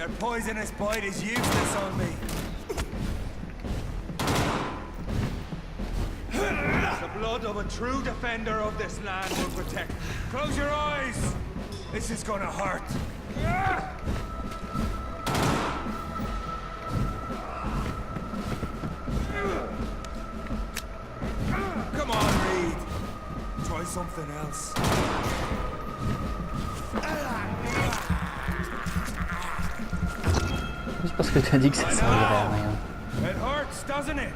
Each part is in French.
Your poisonous bite is useless on me. The blood of a true defender of this land will protect. Close your eyes. This is gonna hurt. Come on, Reed. Try something else. Juste parce que tu as dit que ça servirait à rien. It hurts, doesn't it?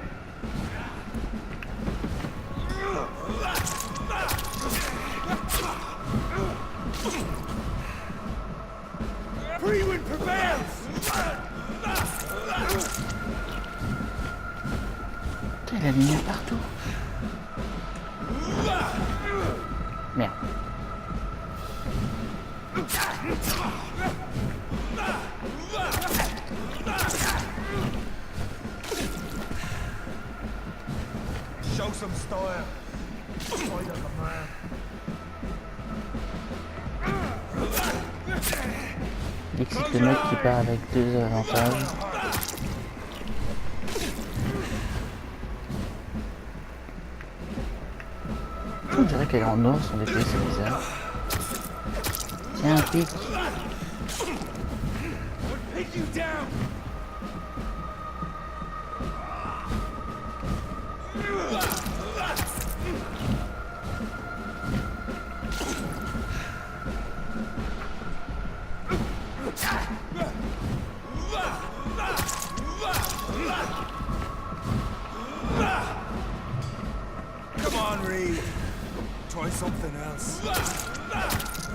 Freewind prevails! Putain, il a lumière partout. Merde. Show some style. Fight like a man. Dès que c'est le mec qui part avec 2 avantages. On dirait qu'elle est en or, son épée, c'est bizarre. Tiens, un pic.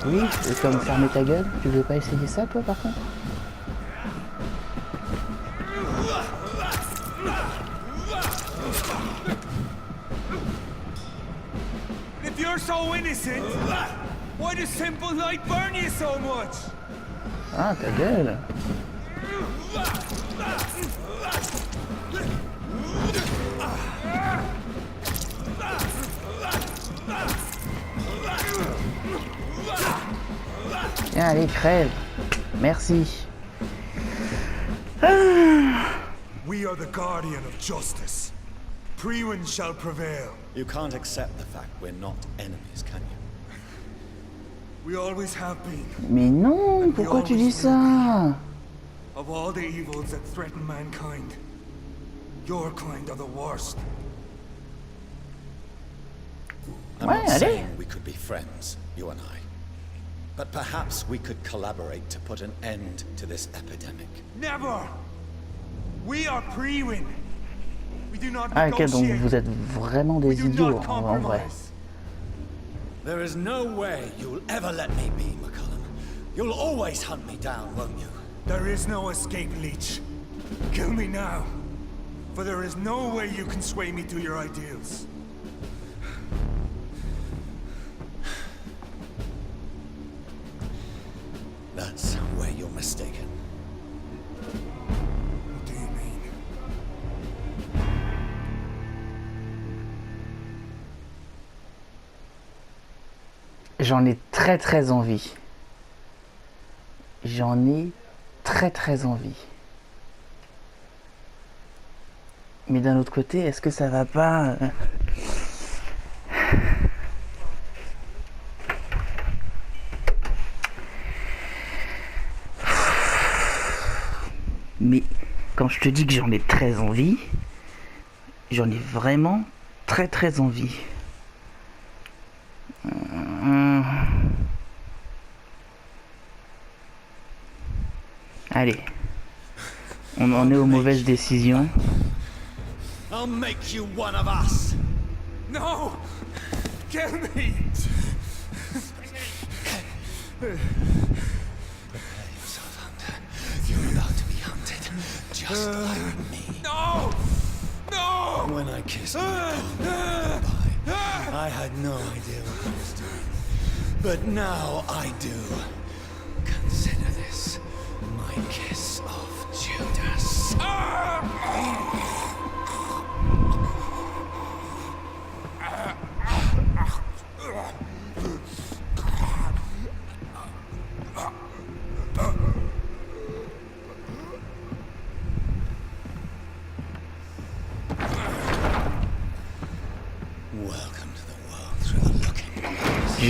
Oui, et comme fermer ta gueule, tu veux pas essayer ça toi par contre? If you're so innocent, why does simple light burn you so much? Ah, ta gueule! Tiens, allez, crève. Merci. We are the guardian of justice. Freewind shall prevail. You can't accept the fact we're not enemies, can you? We always have been. Mais non, pourquoi tu dis ça? Of all the evils that threaten mankind, your kind are the worst. I'm not saying we could be friends, you and I. But perhaps we could collaborate to put an end to this epidemic. Never! We are Freewind. We do not Ah ok, donc vous êtes vraiment des idiots en vrai. There is no way you'll ever let me be, McCullum. You'll always hunt me down, won't you? There is no escape, Leech. Kill me now. For there is no way you can sway me to your ideals. That's where you're mistaken. What do you mean? J'en ai très envie. J'en ai très envie. Mais d'un autre côté, est-ce que ça va pas... Mais quand je te dis que j'en ai très envie, j'en ai vraiment très envie. Allez, on en est aux mauvaises décisions. I'll make you one of us. No! Kill me! Prepare yourself, Hunter. You're about to be hunted, just like me. No! No! When I kissed my goodbye, I had no idea what I was doing. But now I do. Consider this my kiss of Judas.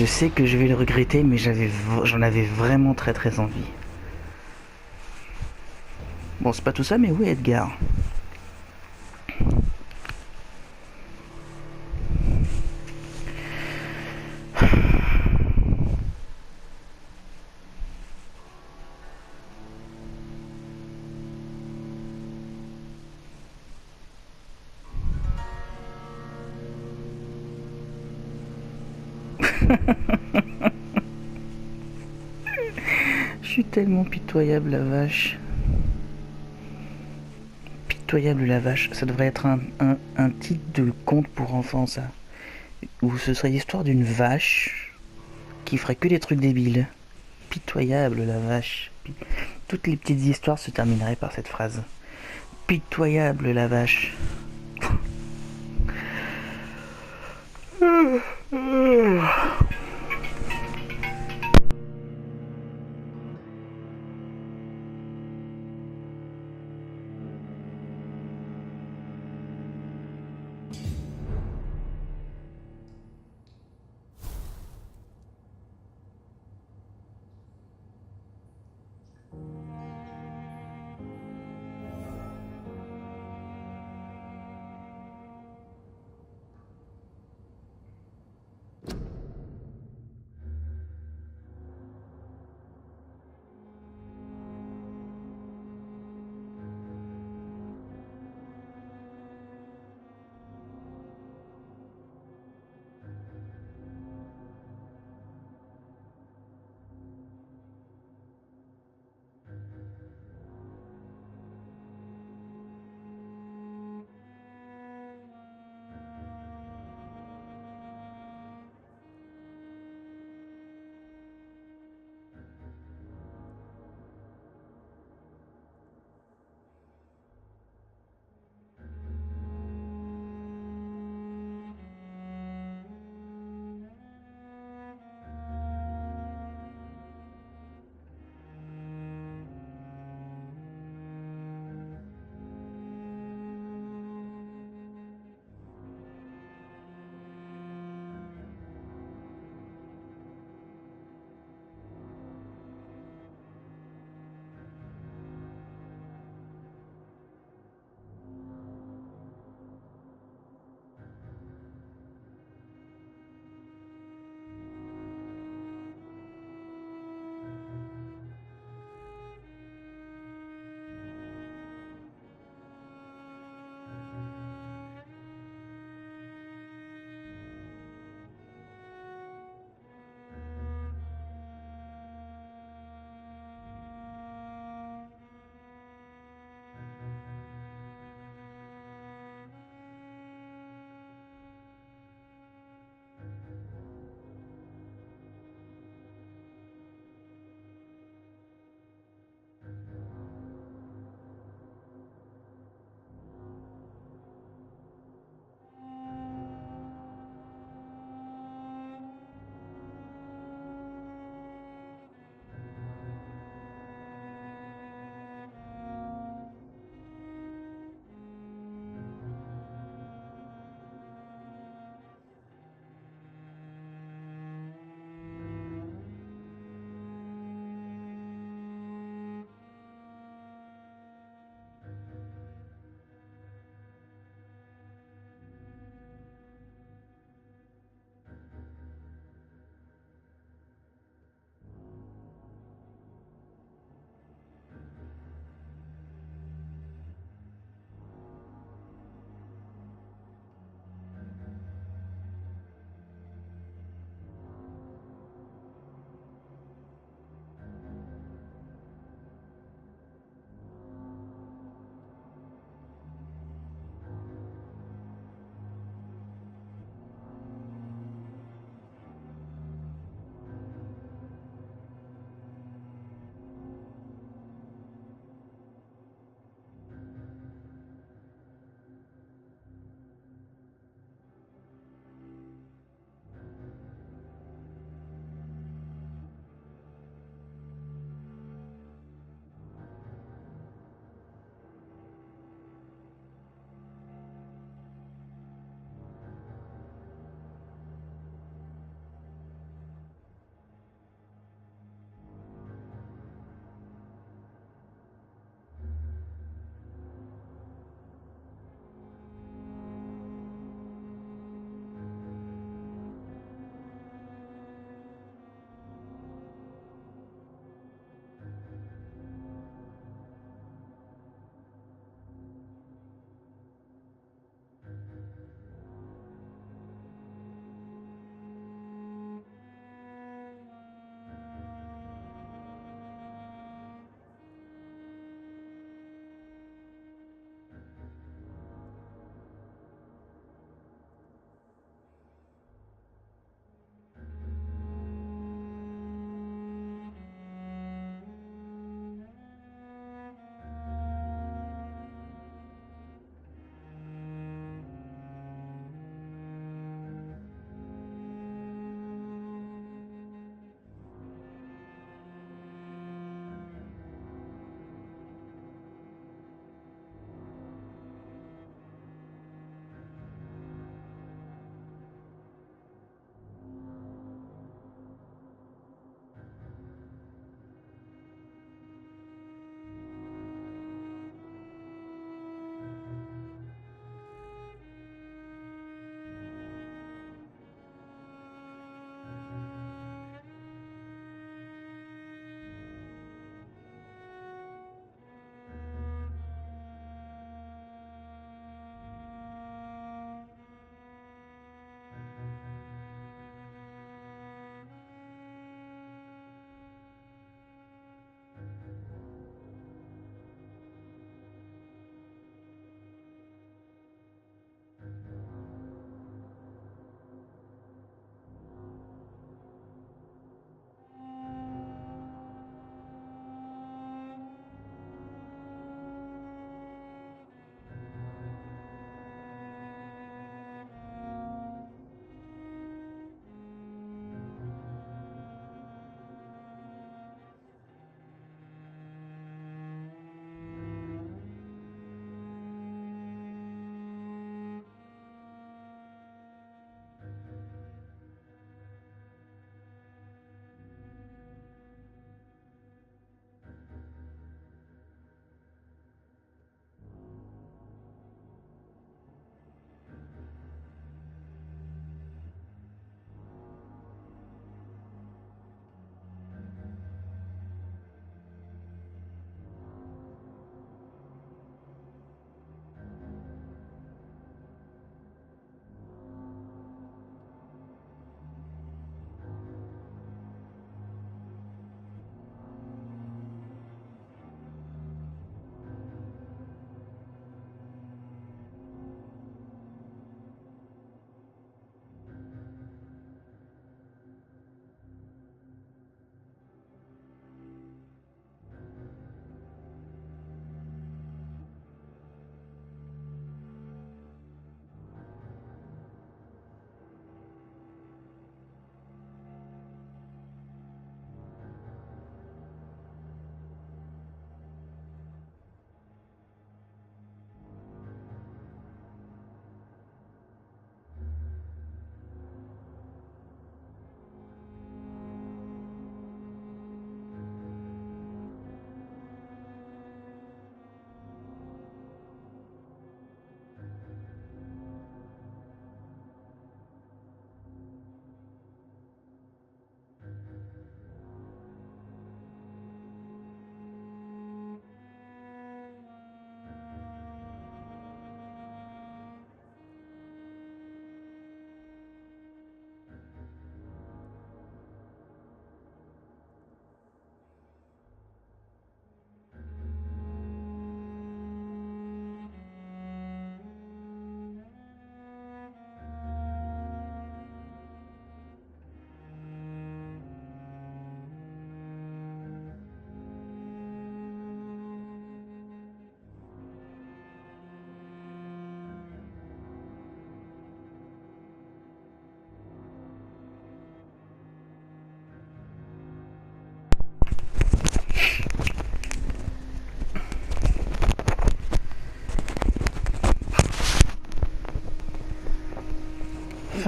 je sais que je vais le regretter, mais j'en avais vraiment très très envie. Bon, c'est pas tout ça, mais oui, Edgar. Je suis tellement pitoyable, la vache. Pitoyable, la vache. Ça devrait être un titre de conte pour enfants, ça. Où ce serait l'histoire d'une vache qui ferait que des trucs débiles. Pitoyable, la vache. Toutes les petites histoires se termineraient par cette phrase. Pitoyable, la vache.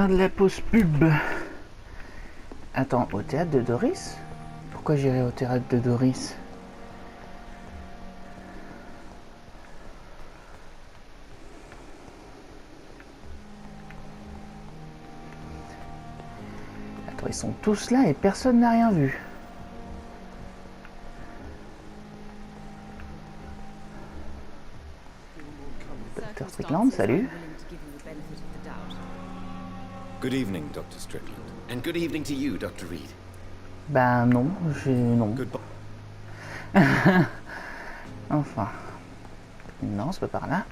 Fin de la pause pub. Attends, au théâtre de Doris? Pourquoi j'irai au théâtre de Doris? Attends, ils sont tous là et personne n'a rien vu. Dr. Strickland, salut. Good evening, Dr. Strickland. And good evening to you, Dr. Reed. Ben non, non. Goodbye. Enfin. Non, c'est pas par là.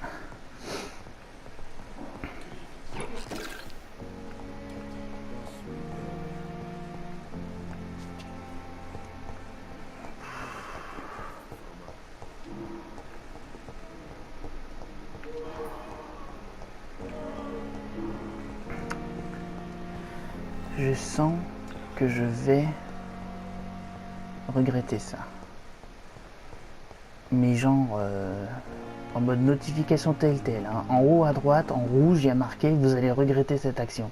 Je sens que je vais regretter ça. Mais genre en mode notification telltale, hein. En haut à droite, en rouge, il y a marqué « Vous allez regretter cette action ».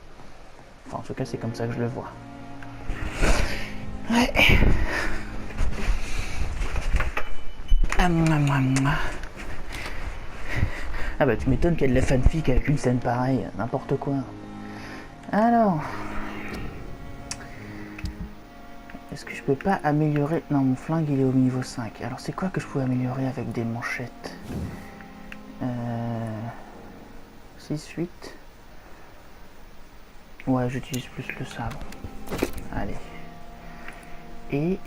Enfin, en tout cas, c'est comme ça que je le vois. Ouais. Ah bah tu m'étonnes qu'il y ait de la fanfic avec une scène pareille, n'importe quoi. Alors... Est-ce que je peux pas améliorer... Non, mon flingue il est au niveau 5. Alors c'est quoi que je peux améliorer avec des manchettes 6, 8. Ouais, j'utilise plus le sabre. Allez. Et...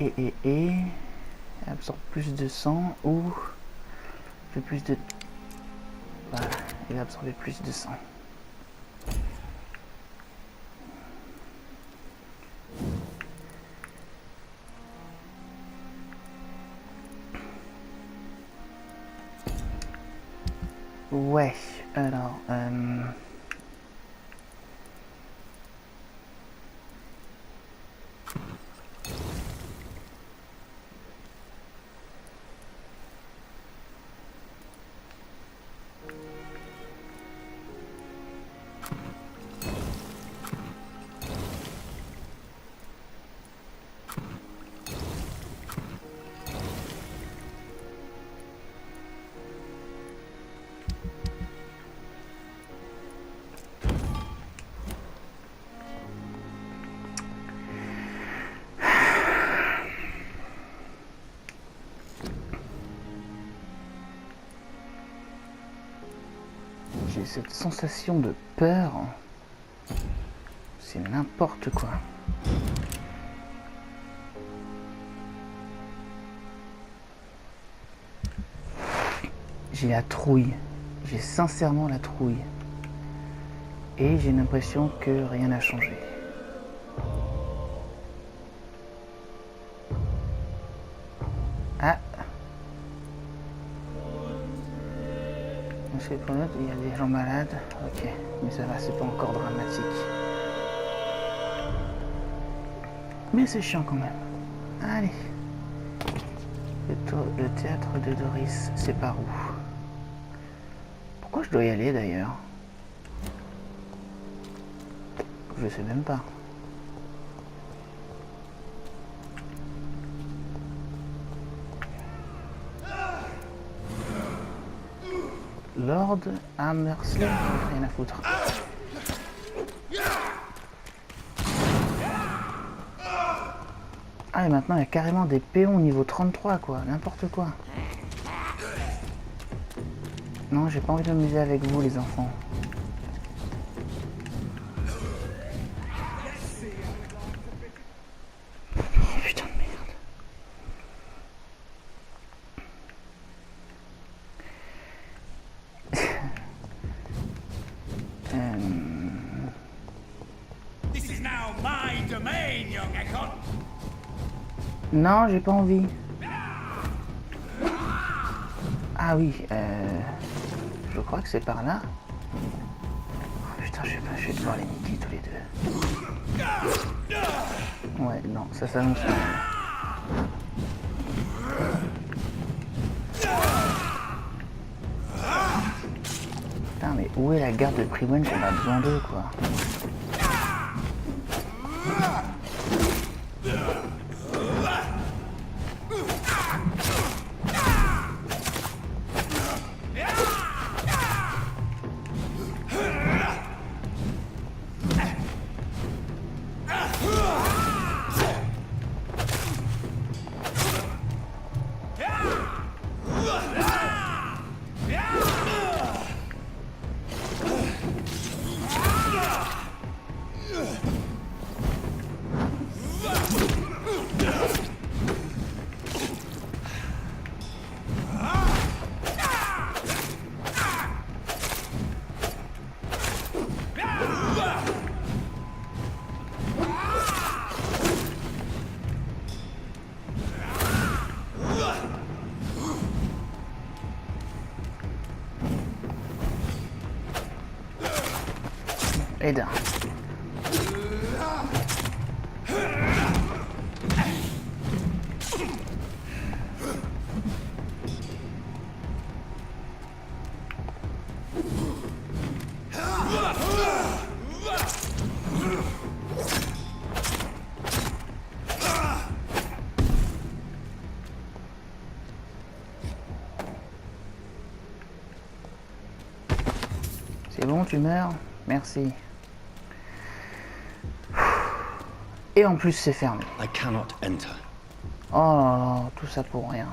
absorbe plus de sang ou... fait plus de... Voilà, il va absorber plus de sang. Ouais, alors... J'ai cette sensation de peur. C'est n'importe quoi. J'ai la trouille. J'ai sincèrement la trouille. Et j'ai l'impression que rien n'a changé. Ah! Parce que pour l'autre, il y a des gens malades. Ok, mais ça va, c'est pas encore dramatique. Mais c'est chiant quand même. Allez. Le théâtre de Doris, c'est par où? Pourquoi je dois y aller d'ailleurs? Je sais même pas. Lord Hammersley, rien à foutre. Ah et maintenant il y a carrément des péons au niveau 33 quoi, n'importe quoi. Non, j'ai pas envie de m'amuser avec vous les enfants. Oh, putain de merde. This is now my domain, young Ekon. Non, j'ai pas envie. Ah oui, je crois que c'est par là. Oh, putain, je vais devoir les niquer tous les deux. Ouais, non, ça s'annonce pas. Putain, mais où est la garde de Priwen qu'on a besoin d'eux, quoi? Aide. C'est bon, tu meurs? Merci. Et en plus, c'est fermé. I cannot enter. Oh, tout ça pour rien.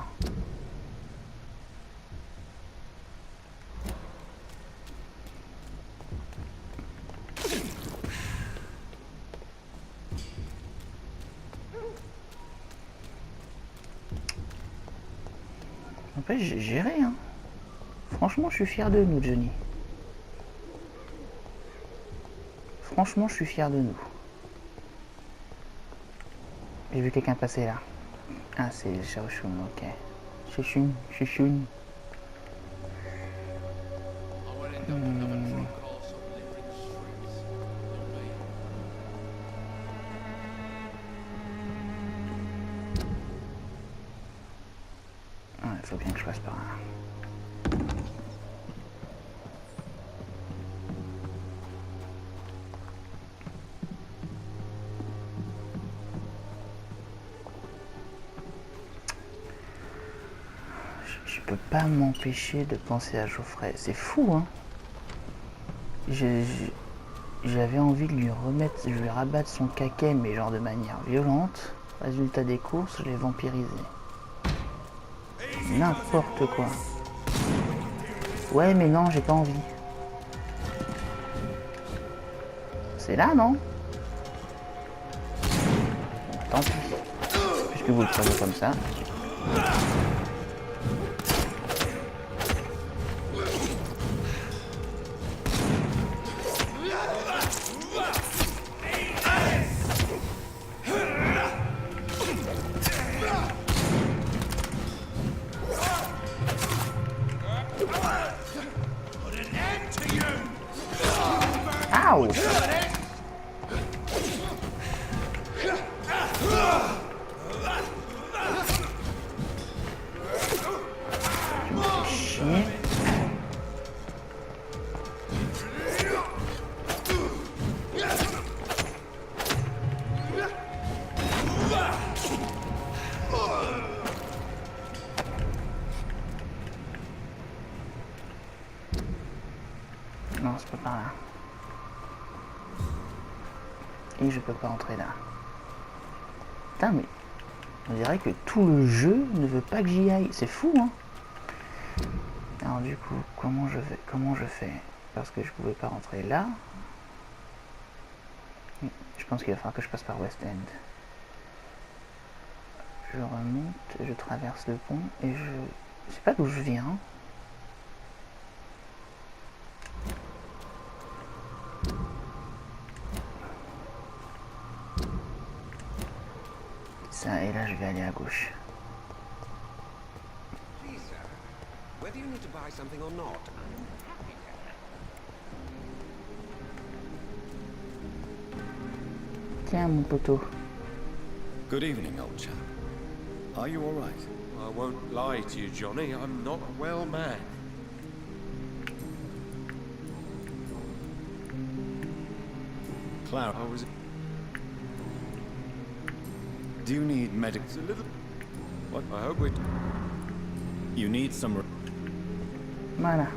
En fait, j'ai géré, hein. Franchement, je suis fier de nous, Johnny. Franchement, je suis fier de nous. J'ai vu quelqu'un passer là. Ah, c'est le Chouchoun, ok. Chouchoun, Chouchoun. Il faut bien que je passe par là. Je peux pas m'empêcher de penser à Geoffrey. C'est fou, hein. J'avais envie de lui remettre, je lui rabattre son caquet, mais genre de manière violente. Résultat des courses, je l'ai vampirisé. N'importe quoi. Ouais, mais non, j'ai pas envie. C'est là, non? Tant pis. Puisque vous le prenez comme ça. Ow! Chier. Non, c'est pas par là. Et je peux pas entrer là. Putain, mais on dirait que tout le jeu ne veut pas que j'y aille. C'est fou, hein. Alors du coup, comment je fais? Parce que je pouvais pas rentrer là. Je pense qu'il va falloir que je passe par West End. Je remonte, je traverse le pont et je sais pas d'où je viens. Ça, et là je vais aller à gauche. Tiens mon poteau. Good evening, old chap. Are you all right? I won't lie to you, Johnny. I'm not a well man. Clara, I was do you need medic? a little... What? I hope it... You need some... Voilà.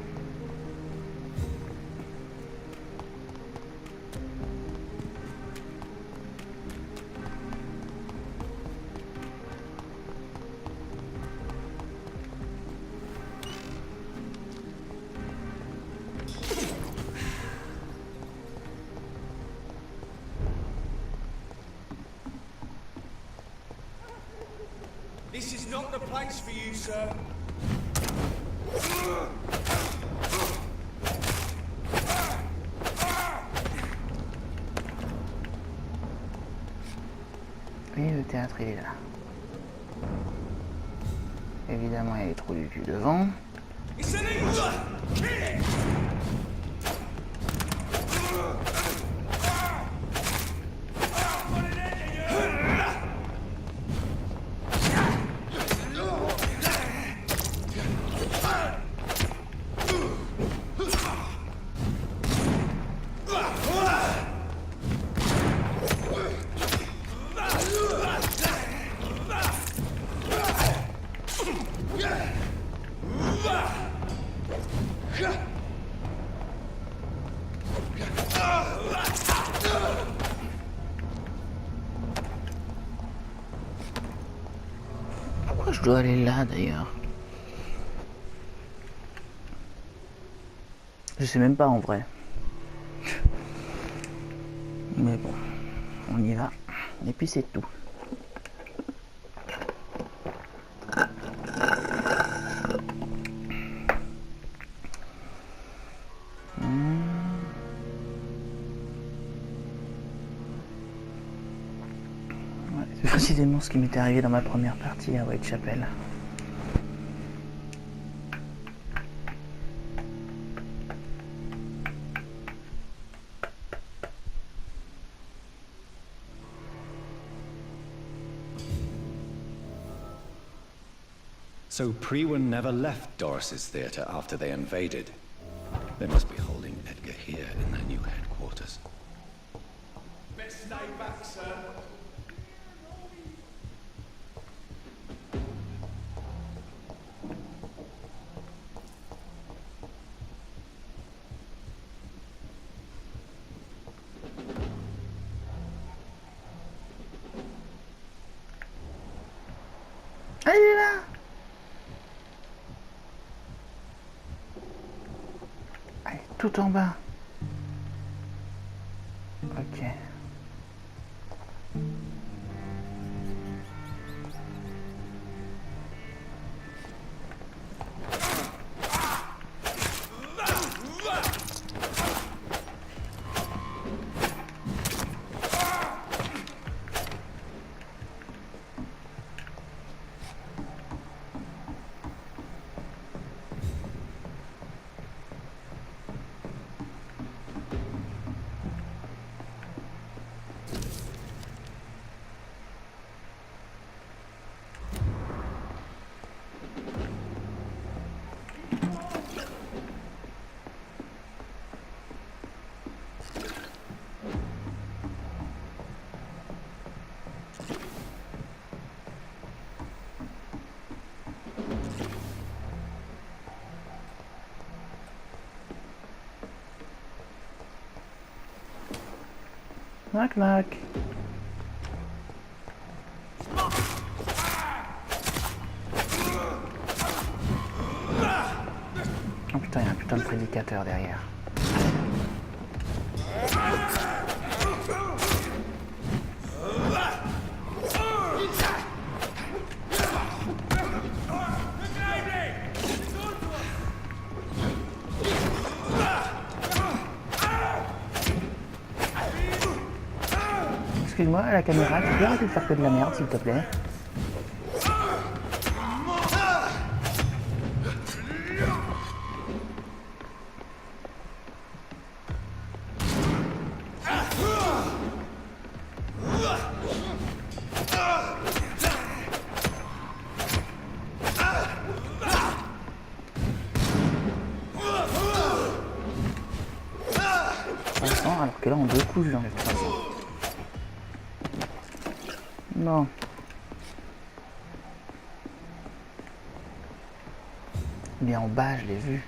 This is not the place for you, sir. Et le théâtre il est là. Évidemment il y a les trous du cul devant. It's an England! Kill it! je dois aller là d'ailleurs. Je sais même pas en vrai. Mais bon, on y va. Et puis c'est tout. Ouais, c'est précisément ce qui m'était arrivé dans ma première partie à Whitechapel. So Prewen never left Doris's theatre after they invaded. They must be holding Edgar here in their new headquarters. Best stay back, sir. Allez là! Allez, tout en bas. Ok. Knock knock. Oh putain, il y a un putain de prédicateur derrière. Excuse-moi, à la caméra, tu peux arrêter de faire que de la merde, s'il te plaît? Alors que là, en deux coups, j'enlève 300. Non. Bien en bas, je l'ai vu.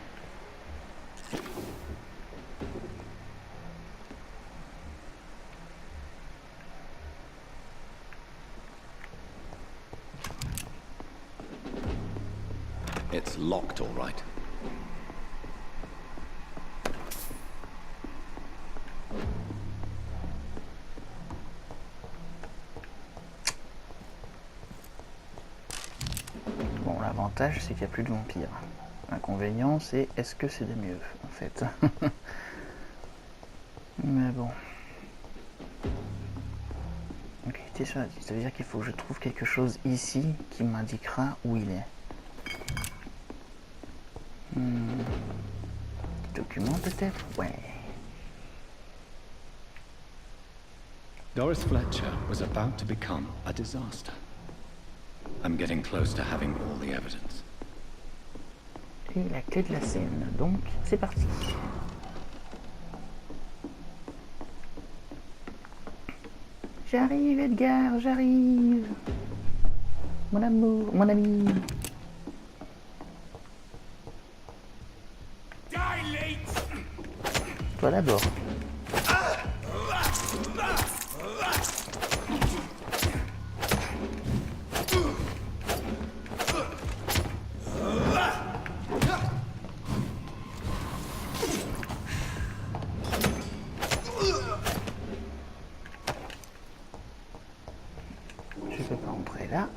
It's locked, all right. Bon, l'avantage, c'est qu'il n'y a plus de vampires. L'inconvénient, c'est est-ce que c'est de mieux, en fait. Mais bon. Ok, t'es sur la liste. Ça veut dire qu'il faut que je trouve quelque chose ici qui m'indiquera où il est. Document peut-être? Ouais. Doris Fletcher was about to become a disaster. I'm getting close to having all the evidence. Et la clé de la scène, donc c'est parti. J'arrive Edgar, j'arrive. Mon amour, mon ami. Toi d'abord. entrer là.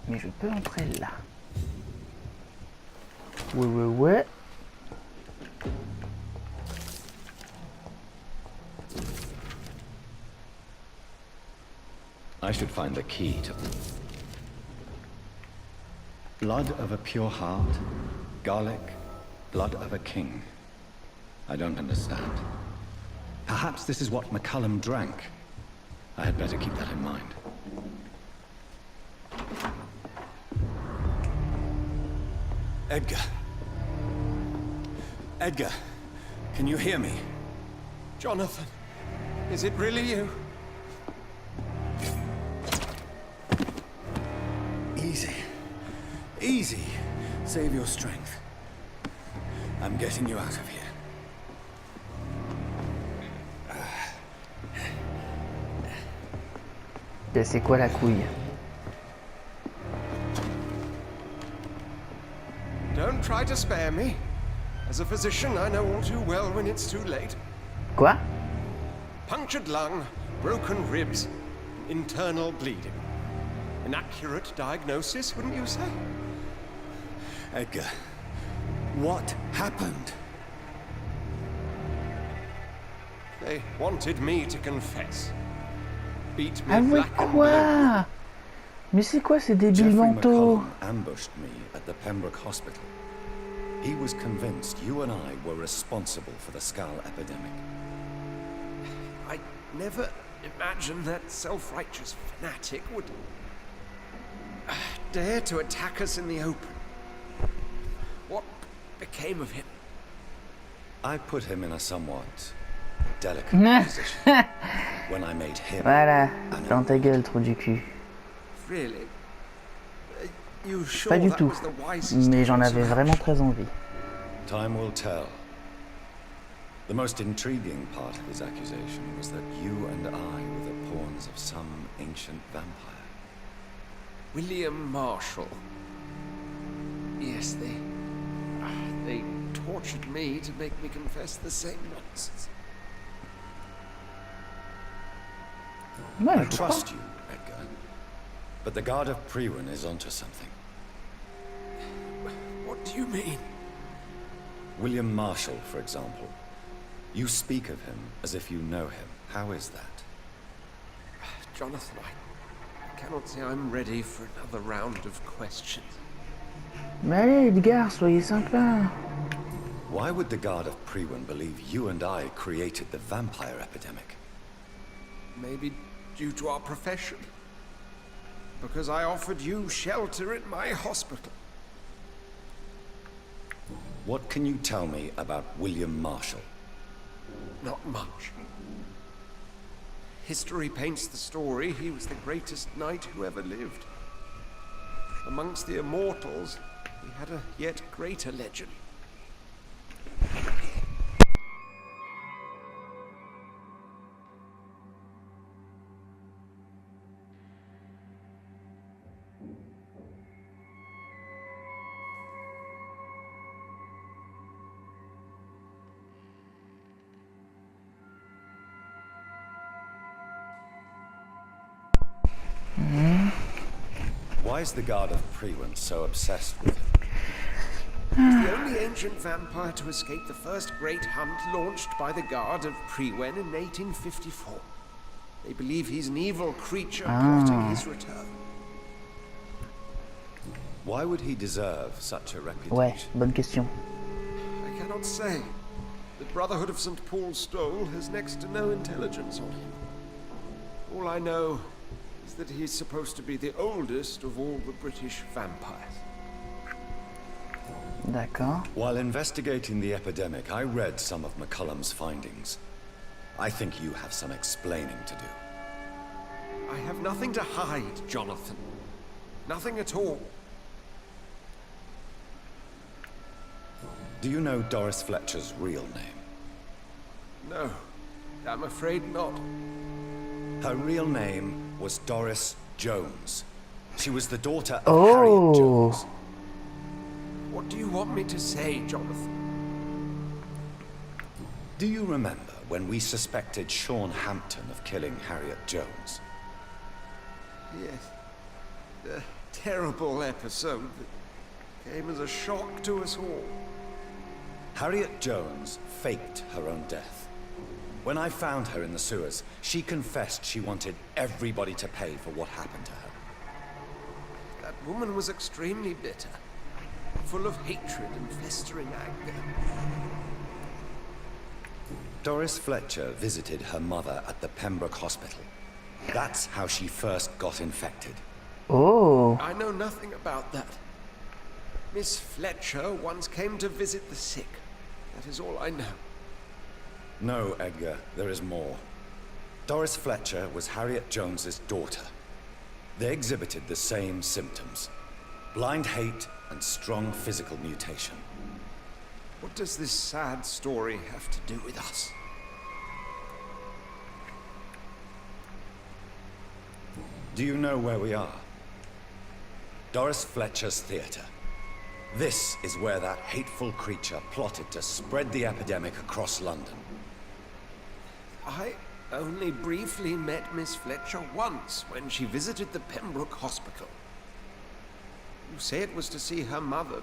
Mais je peux entrer là. Ouais. I should find the key to... Blood of a pure heart, garlic, blood of a king. I don't understand. Perhaps this is what McCullum drank. I had better keep that in mind. Edgar. Edgar, can you hear me? Jonathan, is it really you? Easy. Easy. Save your strength. I'm getting you out of here. C'est quoi la couille? Don't try to spare me. As a physician, I know all too well when it's too late. Quoi? Punctured lung, broken ribs, internal bleeding. An accurate diagnosis, wouldn't you say? Edgar, what happened? They wanted me to confess. Beat me Ah ouais, black and blue. quoi? Mais c'est quoi ces débiles Jeffrey mentaux? McCullum ambushed me at the Pembroke Hospital. He was convinced you and I were responsible for the Skull epidemic. I never imagined that self-righteous fanatic would dare to attack us in the open. What became of him? I put him in a somewhat delicate position when I made him Voilà, an dans ta gueule, trou du cul. Really? You sure Pas du that tout, was the wisest mais j'en course avais of vraiment très envie. Time will tell. The most intriguing part of his accusation was that you and I were the pawns of some ancient vampire. William Marshall. Yes, they tortured me to make me confess the same nonsense. Ouais, I je crois. trust you, Edgar. But the Guard of Prewin is onto something. What do you mean? William Marshall, for example. You speak of him as if you know him. How is that? Jonathan, I cannot say I'm ready for another round of questions. Mais allez, Edgar, soyez sympa. Why would the Guard of Prewin believe you and I created the vampire epidemic? Maybe due to our profession. Because I offered you shelter in my hospital. What can you tell me about William Marshall? Not much. History paints the story he was the greatest knight who ever lived. Amongst the immortals, he had a yet greater legend. Why is the Guard of Prewin so obsessed with him? He's the only ancient vampire to escape the first great hunt launched by the Guard of Prewin in 1854. They believe he's an evil creature plotting his return. Why would he deserve such a reputation? Ouais, bonne question. I cannot say. The Brotherhood of St. Paul's Stole has next to no intelligence on him. All I know is that he's supposed to be the oldest of all the British vampires. D'accord. While investigating the epidemic, I read some of McCullum's findings. I think you have some explaining to do. I have nothing to hide, Jonathan. Nothing at all. Do you know Doris Fletcher's real name? No, I'm afraid not. Her real name was Doris Jones. She was the daughter of Harriet Jones. What do you want me to say, Jonathan? Do you remember when we suspected Sean Hampton of killing Harriet Jones? Yes. A terrible episode that came as a shock to us all. Harriet Jones faked her own death. When I found her in the sewers, she confessed she wanted everybody to pay for what happened to her. That woman was extremely bitter, full of hatred and festering anger. Doris Fletcher visited her mother at the Pembroke Hospital. That's how she first got infected. Oh. I know nothing about that. Miss Fletcher once came to visit the sick. That is all I know. No, Edgar, there is more. Doris Fletcher was Harriet Jones's daughter. They exhibited the same symptoms: blind hate and strong physical mutation. What does this sad story have to do with us? Do you know where we are? Doris Fletcher's theater. This is where that hateful creature plotted to spread the epidemic across London. I only briefly met Miss Fletcher once when she visited the Pembroke Hospital. You say it was to see her mother.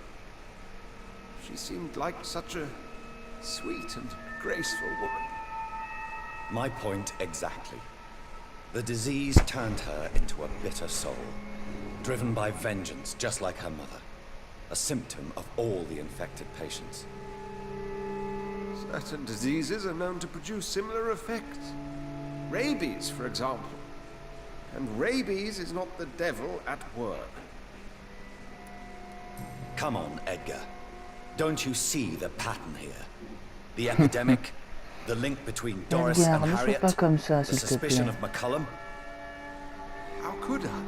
She seemed like such a sweet and graceful woman. My point exactly. The disease turned her into a bitter soul, driven by vengeance just like her mother. A symptom of all the infected patients. Certain diseases are known to produce similar effects. Rabies, for example. And rabies is not the devil at work. Come on, Edgar. Don't you see the pattern here? The epidemic, the link between Doris Edgar, and ne fais Harriet, pas comme ça, the s'il te suspicion plaît. of McCullum. How could I?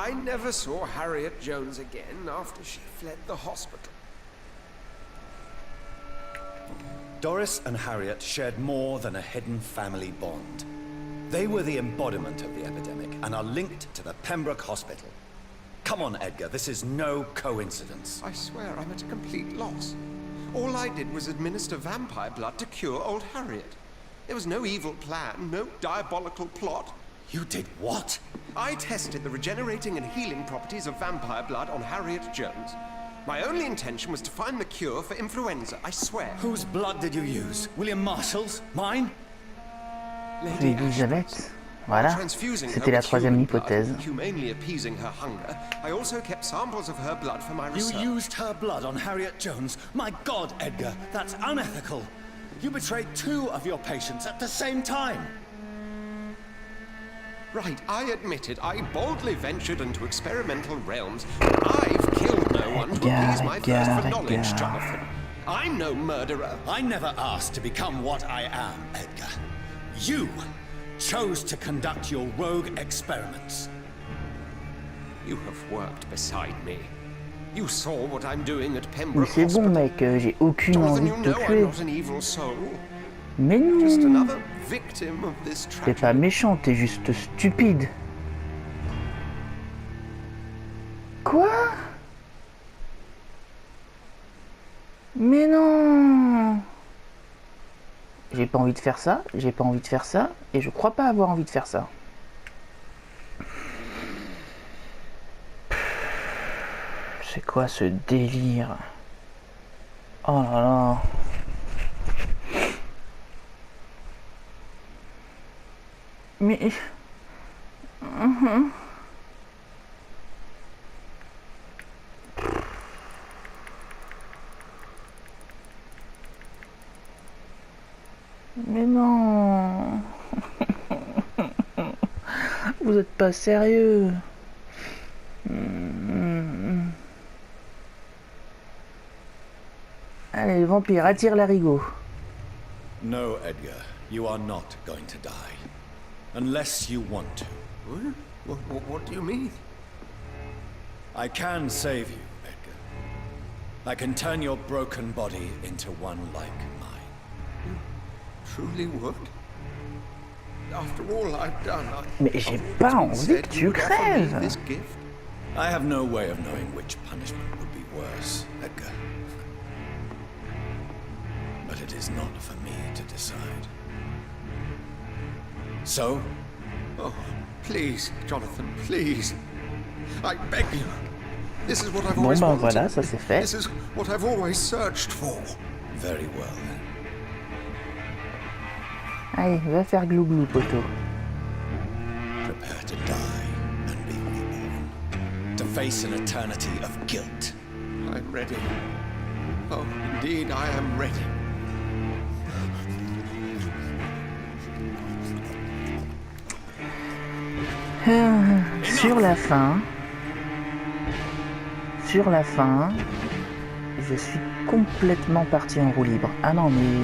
I never saw Harriet Jones again after she fled the hospital. Doris and Harriet shared more than a hidden family bond. They were the embodiment of the epidemic and are linked to the Pembroke Hospital. Come on, Edgar, this is no coincidence. I swear I'm at a complete loss. All I did was administer vampire blood to cure old Harriet. There was no evil plan, no diabolical plot. You did what? I tested the regenerating and healing properties of vampire blood on Harriet Jones. My only intention was to find the cure for influenza, I swear. Whose blood did you use? William Marshall's? Mine? C'est Elisabeth. Voilà. C'était la troisième hypothèse. Humanely appeasing her hunger, I also kept samples of her blood for my research. You used her blood on Harriet Jones? My God, Edgar, that's unethical. You betrayed 2 of your patients at the same time. Right, I admit it. I boldly ventured into experimental realms. I've killed no one to appease my thirst for knowledge, Jonathan. I'm no murderer. I never asked to become what I am, Edgar. You chose to conduct your rogue experiments. You have worked beside me. You saw what I'm doing at Mais Pembroke c'est bon, Hospital. mec, j'ai aucune Jonathan, envie you de te know I'm tuer. not an evil soul. Mais Just non, another victim of this t'es pas tragedy. méchant, t'es juste stupide. Quoi? Mais non! J'ai pas envie de faire ça, j'ai pas envie de faire ça, et je crois pas avoir envie de faire ça. C'est quoi ce délire? Oh là là. Mais... Mais non. Vous êtes pas sérieux. Allez, vampire, attire l'arigot. No, Edgar, you are not going to die. Unless you want to. What do you mean? I can save you, Edgar. I can turn your broken body into one like mine. Truly would? After all I've done, Mais j'ai pas envie que tu crèves. this gift. I have no way of knowing which punishment would be worse, Edgar. But it is not for me to decide. So, Oh, please, Jonathan, please. I beg you. This is what I've Bon always ben wanted. voilà, ça c'est fait. This is what I've always searched for. Very well then. Allez, va faire glou-glou, poteau. Prepare to die and be reborn. To face an eternity of guilt. I'm ready. Oh, indeed, I am ready. Sur la fin, je suis complètement parti en roue libre. Ah non, mais...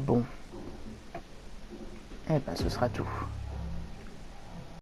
Bon. Eh ben, ce sera tout.